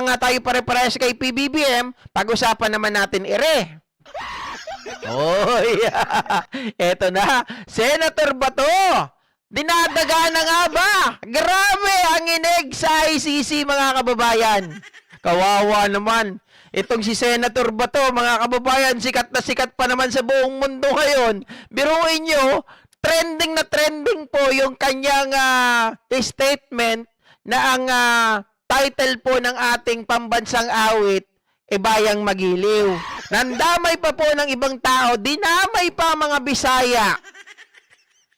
nga tayo pare-parehas kay PBBM, pag-usapan naman natin ire. Oy, eto na, Senator Bato. Dinadaga na nga ba? Grabe ang inig sa ICC, mga kababayan. Kawawa naman. Itong si Senator Bato, mga kababayan, sikat na sikat pa naman sa buong mundo ngayon. Biruin nyo, trending na trending po yung kanyang statement na ang title po ng ating pambansang awit, Bayang Magiliw. Nandamay pa po ng ibang tao, dinamay pa mga Bisaya.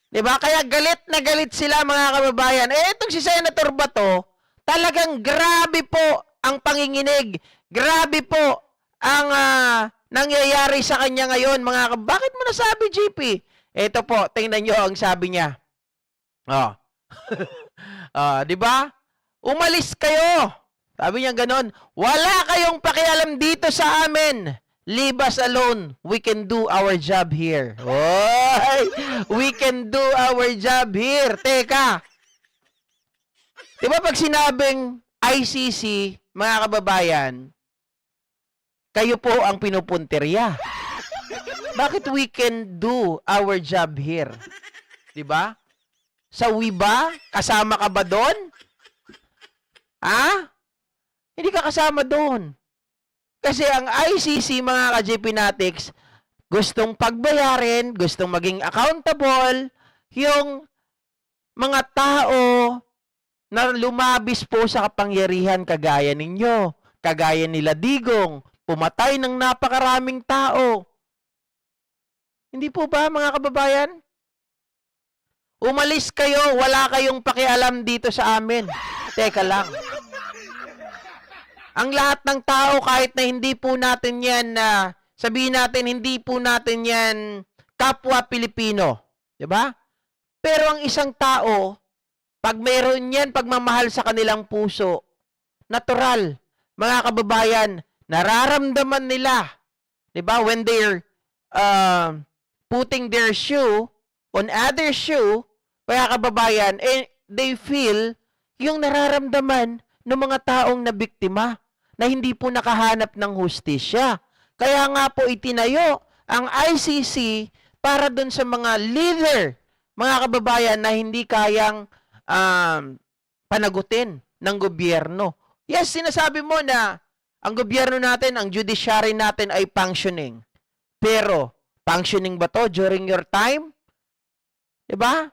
Diba? Kaya galit na galit sila, mga kababayan. Itong si Senator Bato, talagang grabe po ang panginginig. Grabe po ang nangyayari sa kanya ngayon, mga kababayan. Bakit mo nasabi, GP? Ito po, tingnan nyo ang sabi niya. Diba? Umalis kayo. Sabi niya ganon, wala kayong pakialam dito sa amin. Leave us alone. We can do our job here. Oy! We can do our job here. Teka. Diba pag sinabing ICC, mga kababayan, kayo po ang pinupuntirya. Bakit we can do our job here? Diba? Sa WIBA, kasama ka ba doon? Ha? Hindi ka kasama doon. Kasi ang ICC, mga ka-JPNatics, gustong pagbayarin, gustong maging accountable, yung mga tao na lumabis po sa kapangyarihan kagaya ninyo, kagaya nila Digong, pumatay ng napakaraming tao. Hindi po ba, mga kababayan? Umalis kayo, wala kayong pakialam dito sa amin. Teka lang. Ang lahat ng tao, kahit na hindi po natin yan, sabihin natin, hindi po natin yan kapwa Pilipino. Diba? Pero ang isang tao, pag mayroon yan, pagmamahal sa kanilang puso, natural, mga kababayan, nararamdaman nila, diba? When they're putting their shoe on other shoe, mga kababayan, they feel yung nararamdaman ng mga taong nabiktima na hindi po nakahanap ng hustisya. Kaya nga po itinayo ang ICC para dun sa mga leader, mga kababayan, na hindi kayang panagutin ng gobyerno. Yes, sinasabi mo na ang gobyerno natin, ang judiciary natin ay functioning. Pero, functioning ba to during your time? Diba?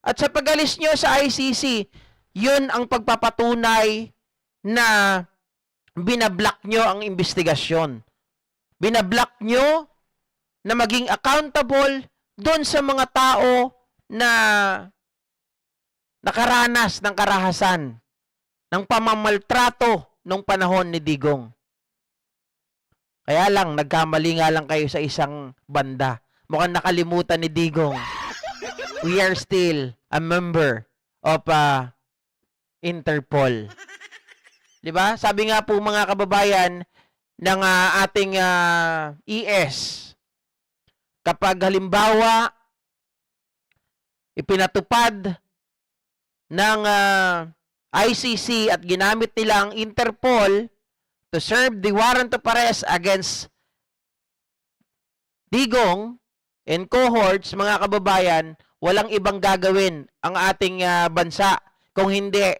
At sa pag-alis nyo sa ICC, yun ang pagpapatunay na binablock nyo ang investigasyon. Binablock nyo na maging accountable doon sa mga tao na nakaranas ng karahasan, ng pamamaltrato nung panahon ni Digong. Kaya lang, nagkamali nga lang kayo sa isang banda. Mukhang nakalimutan ni Digong. We are still a member of Interpol. Diba? Sabi nga po, mga kababayan ng ating ES, kapag halimbawa ipinatupad ng ICC at ginamit nila ang Interpol to serve the warrant of arrest against Digong and cohorts, mga kababayan, walang ibang gagawin ang ating bansa kung hindi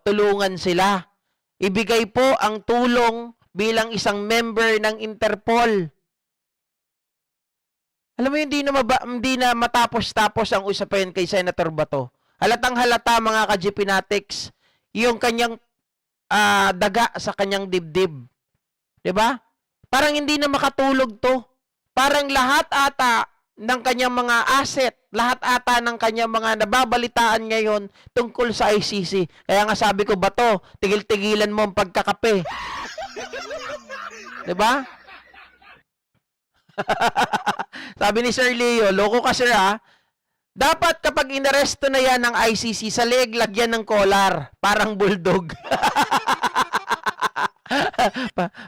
tulungan sila. Ibigay po ang tulong bilang isang member ng Interpol. Alam mo, hindi na matapos-tapos ang usapan kay Senator Bato. Halatang halata, mga ka-JPNatics, yung kanyang daga sa kanyang dibdib. Diba? Parang hindi na makatulog to. Parang lahat ata ng kanyang mga asset, lahat ata ng kanyang mga nababalitaan ngayon tungkol sa ICC. Kaya nga sabi ko, Bato, tigil-tigilan mo ang pagkakape. Diba? Sabi ni Sir Leo, loko ka sir ha. Dapat kapag inaresto na yan ng ICC, sa leeg lagyan ng collar, parang bulldog.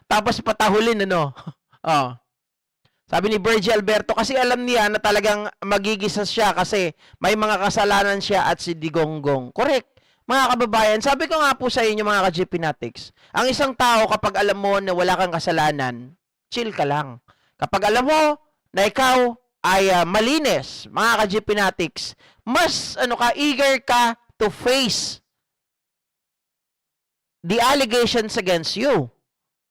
Tapos patahulin, Sabi ni Virgie Alberto, kasi alam niya na talagang magigisa siya kasi may mga kasalanan siya at si Digonggong. Correct. Mga kababayan, sabi ko nga po sa inyo mga ka-GP Natics, ang isang tao kapag alam mo na wala kang kasalanan, chill ka lang. Kapag alam mo na ikaw ay malinis, mga ka-GP Natics, mas eager ka to face the allegations against you.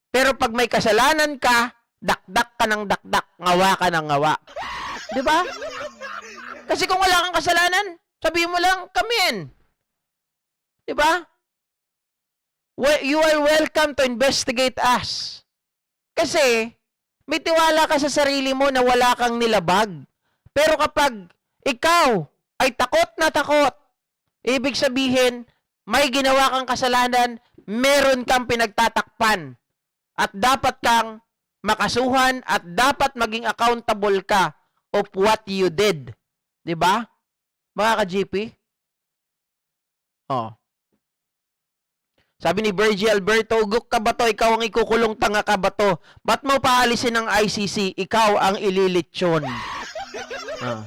Pero pag may kasalanan ka, dakdak ka ng dakdak, ngawa ka ng ngawa. 'Di ba? Kasi kung wala kang kasalanan, sabihin mo lang, come in. 'Di ba? You are welcome to investigate us. Kasi may tiwala ka sa sarili mo na wala kang nilabag. Pero kapag ikaw ay takot na takot, ibig sabihin, may ginawa kang kasalanan, meron kang pinagtatakpan. At dapat kang makasuhan at dapat maging accountable ka of what you did. 'Di ba? Mga ka-GP? Oh. Sabi ni Virgie Alberto, ugok ka ba to? Ikaw ang ikukulong, tanga ka ba to? Ba't mo paalisin ng ICC? Ikaw ang ililitsyon. Oh.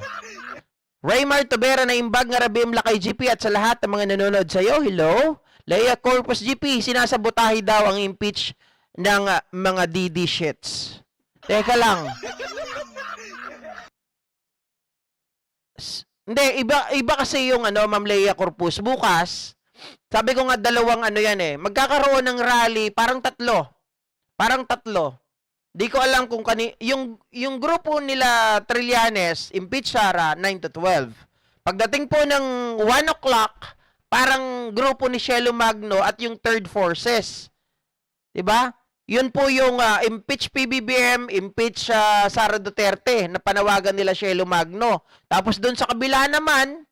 Raymar Tobera na imbag nga rabim lakay GP at sa lahat ng mga nanonood sa iyo. Hello? Leia Corpus GP, sinasabotahe daw ang impeach ng mga DD shits. Teka lang. Hindi, iba kasi yung Ma'am Leia Corpus. Bukas, sabi ko nga dalawang magkakaroon ng rally, parang tatlo. Di ko alam kung yung grupo nila Trillanes, impeach Sara, 9 to 12. Pagdating po ng 1 o'clock, parang grupo ni Shelo Magno at yung Third Forces. Diba? Yun po yung impeach PBBM, impeach Sara Duterte na panawagan nila Shelo Magno. Tapos doon sa kabila naman,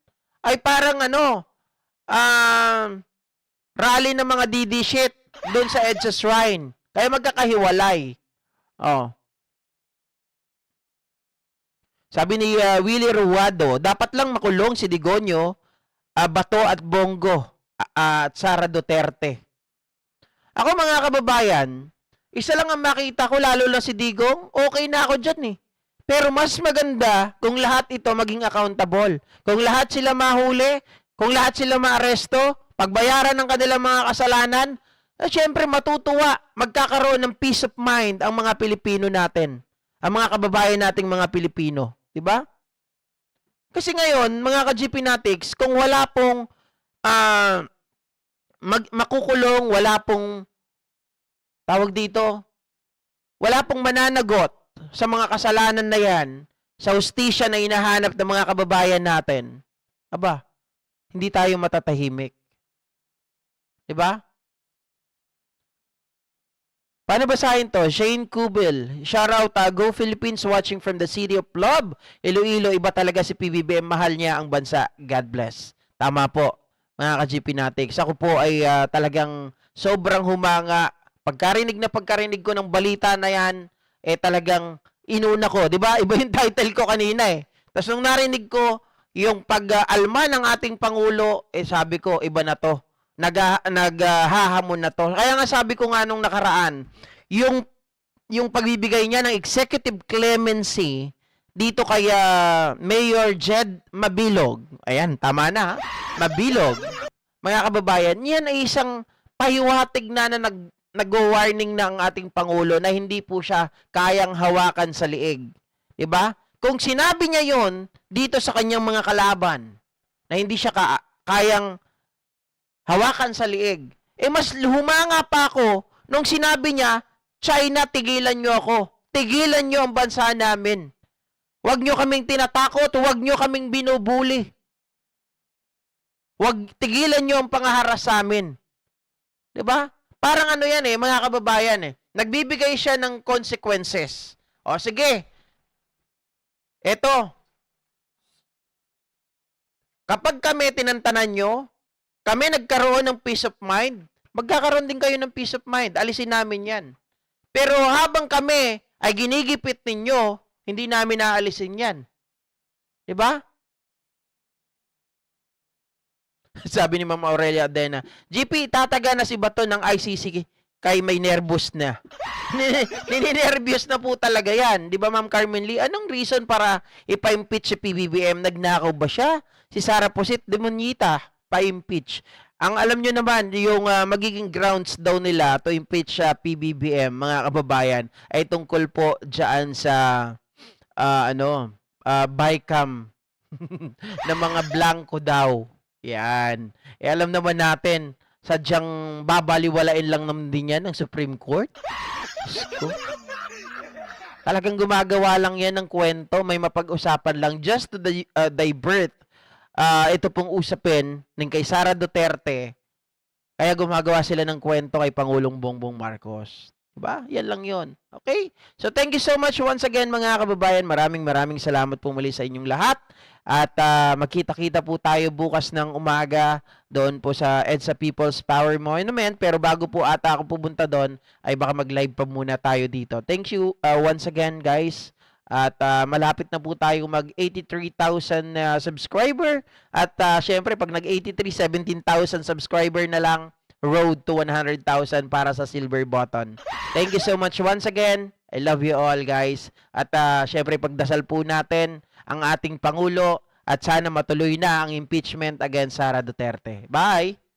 ay parang rally ng mga DD shit doon sa EDSA Shrine. Kaya magkakahiwalay. Oh. Sabi ni Willie Ruado, dapat lang makulong si Digonyo, Bato at Bongo at Sara Duterte. Ako mga kababayan, isa lang ang makita ko, lalo na si Digong, okay na ako dyan eh. Pero mas maganda kung lahat ito maging accountable. Kung lahat sila mahuli, kung lahat sila maaresto, pagbayaran ng kanilang mga kasalanan, syempre matutuwa, magkakaroon ng peace of mind ang mga Pilipino natin. Ang mga kababayan nating mga Pilipino. Diba? Kasi ngayon, mga ka-GP Natics, kung wala pong makukulong, wala pong tawag dito, wala pong mananagot sa mga kasalanan na yan, sa hustisya na hinahanap ng mga kababayan natin, aba, hindi tayo matatahimik. Diba? Paano basahin to? Shane Kubil. Shoutout, Go Philippines watching from the city of Love. Iloilo, iba talaga si PBBM. Mahal niya ang bansa. God bless. Tama po, mga ka-GP Natics. Ako po ay talagang sobrang humanga. Pagkarinig ko ng balita na yan, talagang inuna ko. Diba? Iba yung title ko kanina eh. Tapos nung narinig ko yung pag-alma ng ating Pangulo, sabi ko, iba na to. Naghahamon na to. Kaya nga sabi ko nga nung nakaraan, yung pagbibigay niya ng executive clemency dito kay Mayor Jed Mabilog. Ayan, tama na ha? Mabilog. Mga kababayan, yan ay isang pahiwatig na nag-warning na ang ating Pangulo na hindi po siya kayang hawakan sa liig. Diba? Kung sinabi niya yon dito sa kanyang mga kalaban na hindi siya kayang hawakan sa liig. Mas humanga pa ako nung sinabi niya, China, tigilan nyo ako. Tigilan nyo ang bansa namin. Huwag nyo kaming tinatakot, huwag nyo kaming binubuli. Tigilan nyo ang pangaharas sa amin. Diba? Parang yan mga kababayan Nagbibigay siya ng consequences. O sige, eto. Kapag kami tinantanan nyo, kami nagkaroon ng peace of mind, magkakaroon din kayo ng peace of mind. Alisin namin yan. Pero habang kami ay ginigipit ninyo, hindi namin naalisin yan. Diba? Sabi ni Ma'am Aurelia Adena, GP, tataga na si Bato ng ICC kay may nervous na. Nininervyos na po talaga yan. Di ba, Ma'am Carmen Lee? Anong reason para ipa-impeach si PBBM? Nagnakaw ba siya? Si Sara Posit Demonita pa-impeach. ang alam nyo naman, yung magiging grounds daw nila to impeach PBBM, mga kababayan, ay tungkol po dyan sa bycam ng mga blanco daw. Yan. Alam naman natin, sadyang babaliwalain lang naman din yan ng Supreme Court. Diyos ko. Talagang gumagawa lang yan ng kwento, may mapag-usapan lang just to divert ito pong usapin ng kay Sara Duterte. Kaya gumagawa sila ng kwento kay Pangulong Bongbong Marcos. Diba? Yan lang yon. Okay? So thank you so much once again mga kababayan. Maraming salamat po muli sa inyong lahat. At magkita-kita po tayo bukas ng umaga doon po sa EDSA People's Power Monument. Pero bago po ata ako pupunta doon, ay baka mag-live pa muna tayo dito. Thank you once again guys. At malapit na po tayo mag 83,000 subscriber. At syempre pag nag 83, 17,000 subscriber na lang, road to 100,000 para sa silver button. Thank you so much once again. I love you all guys. At syempre pagdasal po natin ang ating Pangulo at sana matuloy na ang impeachment against Sara Duterte. Bye!